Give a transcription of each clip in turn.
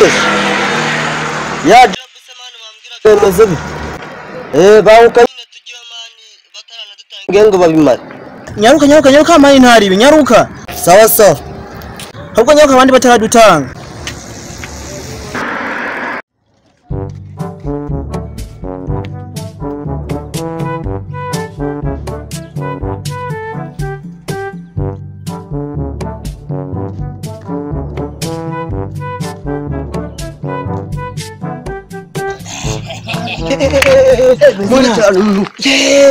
Ya job se mani bambwira bemeze bite bawuka nyine tugiye mani batarana dutangiye ngo babimare nyaruka mani ntari nyaruka sawa ahubwo nyaruka abandi bataradutanga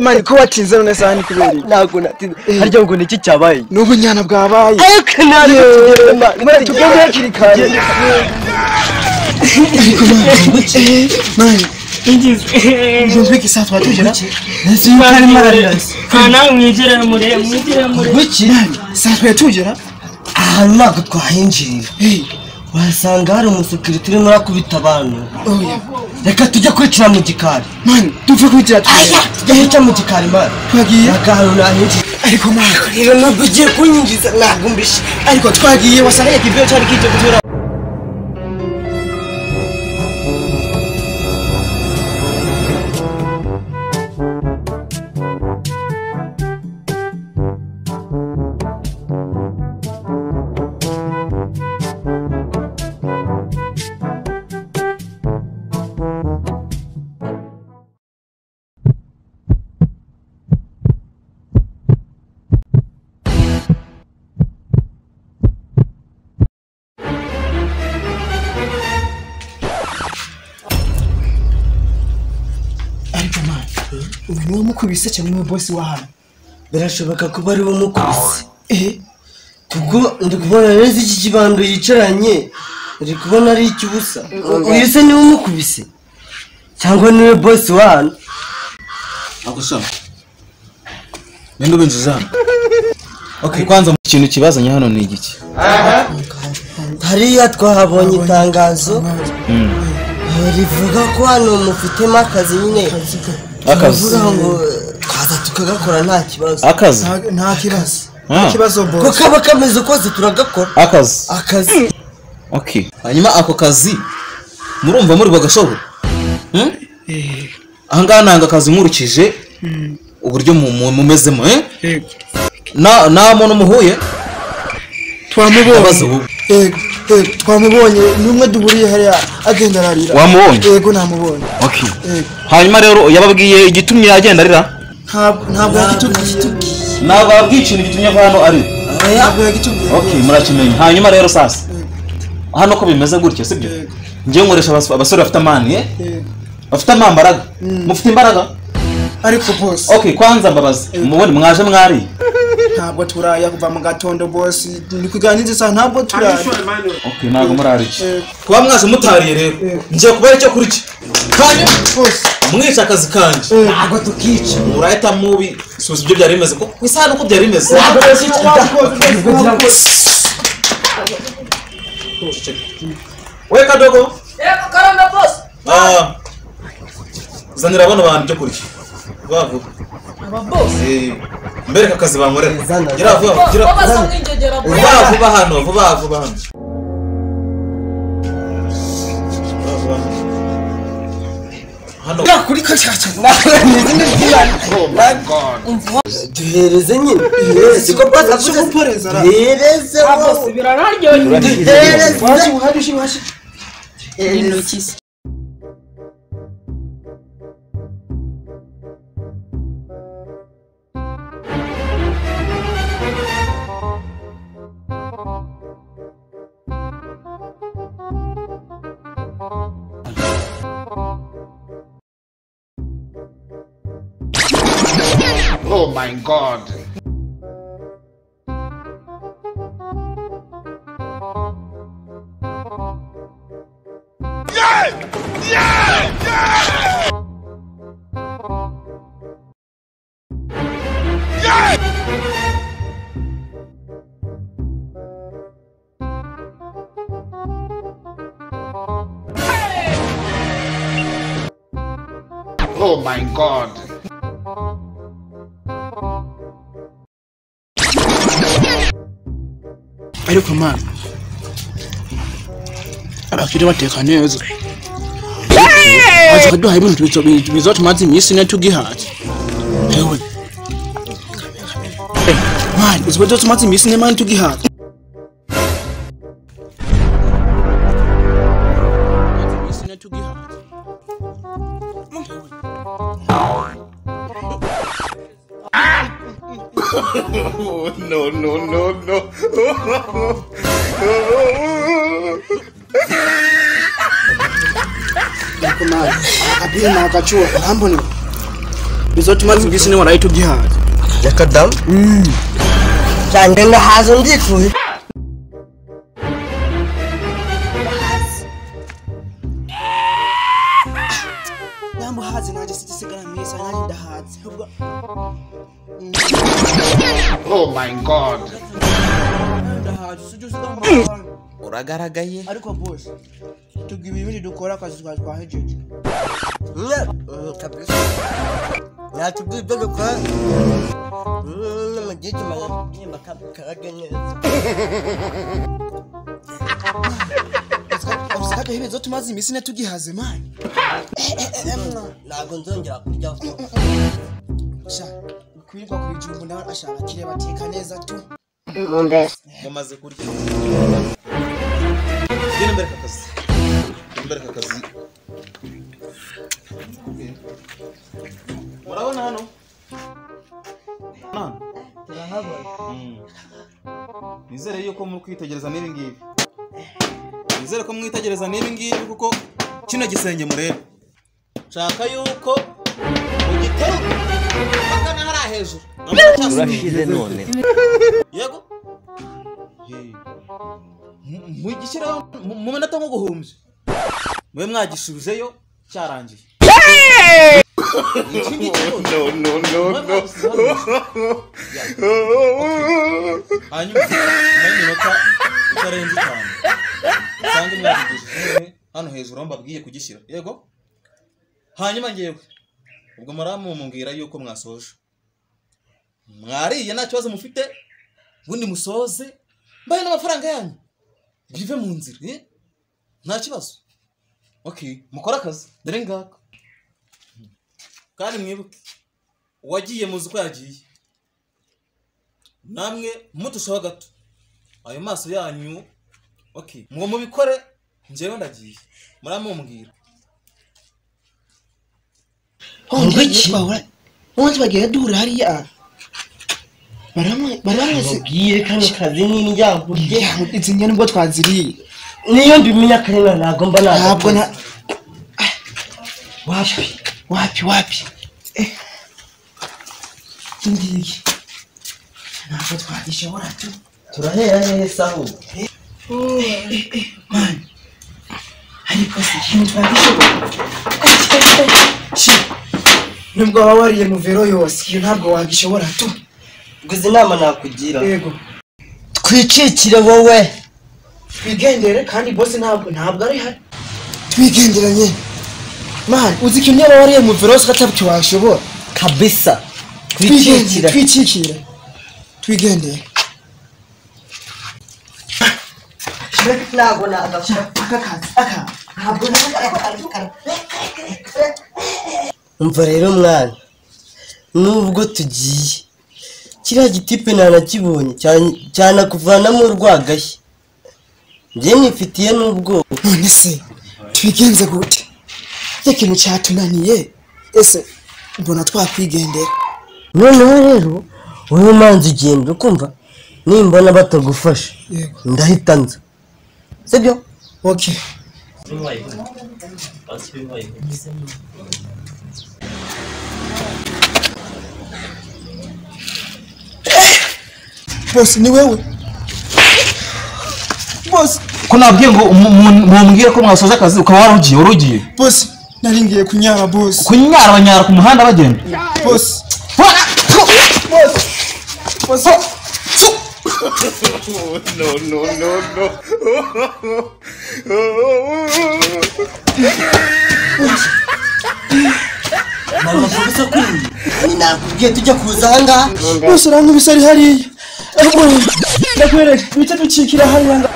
mani ko watinze none sani kubera ntago natinze harya ngo niki cyabaye n'ubunyana bwabaye ariko nari mani tugende hakiri kare mani njye saa twatugera nzi kari mararasi kana mwigere muri wiki saa twatugera aha ntabwo twahinjirira wasanga hari umusekirite urimo urakubita abantu reka tujye kwicira mu gikari mani dupfa kwitira tujya kwica mu gikari mani twagiye akantu nahinjira ariko mani rero ntabwo ugiye kunyinjiza ntabwo mbishe ariko twagiye wasanga yakibyo cyari kije gutura ubu mukubise cyane mu boss wa hano birashoboka ko bari bumukubise kuko ndi kubona neza iki kibando yicaranye ndi kubona ari icyubusa uyu se niwe umukubise cyangwa niwe boss wa hano agusoma nendo benziza okay kwanza mu kintu kibazanye hano ni igiki hariya twahabonye itangazo rivuga ko hano mufitemo akazi nyine akazi ngo kaza tukagakora nta kibazo akazi nta kibazo boss ko kaba kameze ukoze turagakora akazi okay hanyuma ako kazi murumva muri bagashobora ahangaha nanga akazi nkurukije uburyo mumezemo na muntu muhuye twamubonye numwe duburiye hariya agenda ararira wamubonye yego namubonye okay hanyuma rero yababwiye igitumye agenda arira ntabwo yagitubwiye ntabwo yabwiye ikintu gitumye hano ari ntabwo yagitubwiye okay murakimenya hanyuma rero sasa hano ko bimeze gutyo sibyo ngiye nkoresha abasore bafite amani bafite amambaraga mufite imbaraga ariko boss okay kwanza mbabaza mubone mwaje mwari ntabwo turaya kuva mu gatondo boss ni kuganiriza sana ntabwo turaya okay ntabwo murari kuba mwaje mutariye rero ngiye kuba icyo kuriki kandi boss mwica akazi kanje ntabwo tukica murahita mubi subiza ibyo byari bimeze ko kwisana uko byari bimeze we kadogo yego karamba boss zanira abana bantu byo kurya bavuga aba boss mbere kakazi bankorera gira vuba vuba hano hano kuri kacaca duhereze nyine siko pasa kuporeza duhereze boss birararyoye duhereze washi intoki Oh my God. Oh my God. abakiri bateka neza azi kaduha ibintu bizotumaze iminsi ine tugihaza ewe mani uzibazo tumaze iminsi ine mani tugihaza No. Kumari abina akachua hamboni bizotumaze iminsi ine warayi tugihaza yakadam cyane ndahaza ndikuye hazi naje sitigara misa nari ndahaze Oh my God. ndahaze sujusiga uragaragaye ariko boss tugiye ibindi dukora akazi twahejeje kabisa natubwiye ibyo dukora n'amagigi magana karage neza Usaka hibe zote mazi iminsi ine tugihaze mani ntabwo nzongera kurya sha kwirwa ku bijumbu nawe ashaka kire bateka neza tu mumaze kurya genda imbere kakazi murabona hano nizere yuko muri kwitegereza n'ibi ngibi nizere ko mwitegereza n'ibi ngibi kuko kino gisenge murebe nshaka yuko ugiteruka mpaka na hariya hejuru urashize none yego mugishyiraho mu minota nko guhumbya mwe mwagisubizeyo cyarangiye No. hanyuma minota itarenze 5 cyangwa mwagishije hano hejuru mbabwiye kugishyira yego hanyuma ngewe ubwo mumbwira yuko mwasoje mwariye nta kibazo mufite bundi musoze mbaye n'amafaranga yanyu bive mu nzira nta kibazo okay mukora akazi dore ngaka kandi mwibuke wagiye muzi ko yagiye namwe mutushaho gato ayo maso yanyu okay mwo mubikore njewe ndagiye muramumbwira ngiki wonse bagiye duhura hariya baramwe giye kano kazi n'injyankurye izinye nibwo twaziriye niyo mbimenya karena ntabwo mba ntabwo na wapi ngiki ntabwo twagishobora tu turahera neza aho man ariko si twagishobora nubwo waba wariye mu vero yose iyo ntabwo wagishobora tu guza inama nakugira yego twicikire wowe twigendere kandi boss ntabwo ari hari twigenderanye man uzi ko niba wariye mu vero yose katabyo washobora kabisa twicikire twigendere ntabwo nagashaka ntabwo umva rero mwana nubwo tugiye kiriya gitipe ntanakibonye cyane kuvanamo urwagashya njye nifitiye n'ubwoba none se twigenze gute ikintu cyatunaniye ese mbona twakwigendera noneho rero wowe manzi ugenda ukumva nimbona batagufasha ndahita nza sibyo okay boss ni wewe boss ko nabwiye ngo mumbwire ko mwasoje akazi ukaba warugiye boss naringiye kunyara boss banyara ku muhanda bagenda boss No. mama kubisa kuri nakubwiye tujya kuza ahangaha boss rangu bisari hariya ndakwereka bice ducikira hariya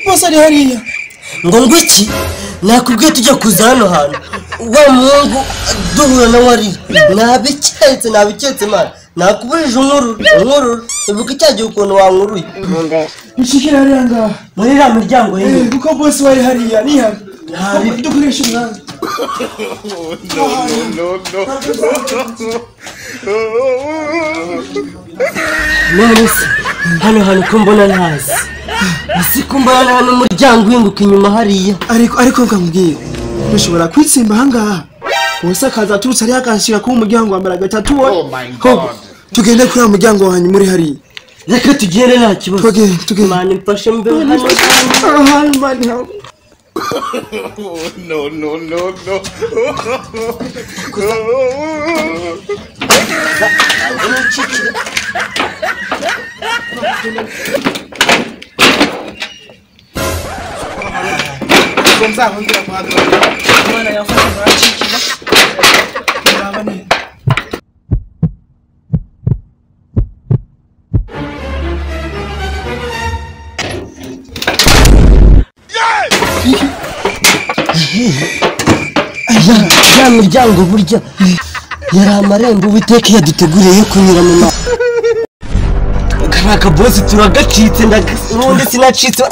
boss ari hariya ngo ngwiki nakubwiye tujya kuza hano hantu wa muhungu duhura nawe ari nabiketse mana nakubujije unkurura ibuka icyagiye ukuntu wankuruye Ishikira hariya ngaha muri iriya miryango yewe kuko boss wari hariya ni hano dukoresha umwanya none se hano hantu ko mbona ntazi isi ko mbona hano umuryango uhinguka inyuma hariya ariko nkamubwira ushobora kwitsimba ahangaha bose akaza aturutse hariya akanshyira kuba umuryango wa mbere gatatu we tugende kuri uwo muryango wanyu muri hariya reka tugende nta kibazo tugende mani mfashe mbe hano No. ya miryango burya yari amarembo Uwiteka yaduteguriye yo kunyura mu mama karaka boss turagacitse ubundi sinacitse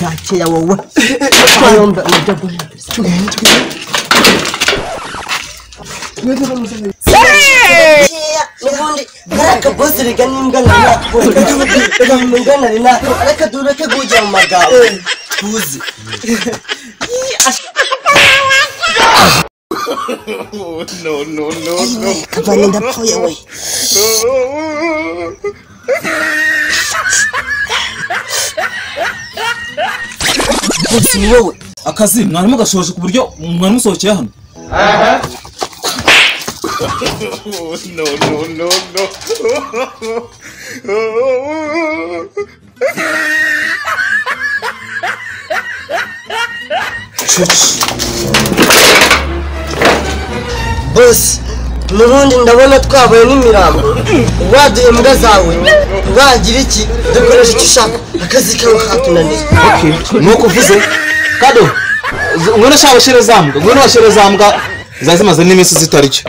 hakeya wowe twayomba najya guhindura nubundi karaka boss rega n'imbwa reka dureke kujya mu magambo tuzi No. kavana ndapfuye we boss ni wowe akazi mwarimu gashoje ku buryo mwarimu usohokeye hano No. boss nubundi ndabona twabaye n'imirambo waduye imbwa zawe wagira iki dukoresha icyo ushaka akazi kawe katunaniye nuko uvuze kado ngwino shaka washere zambwa zari zimaze n'iminsi zitaricyo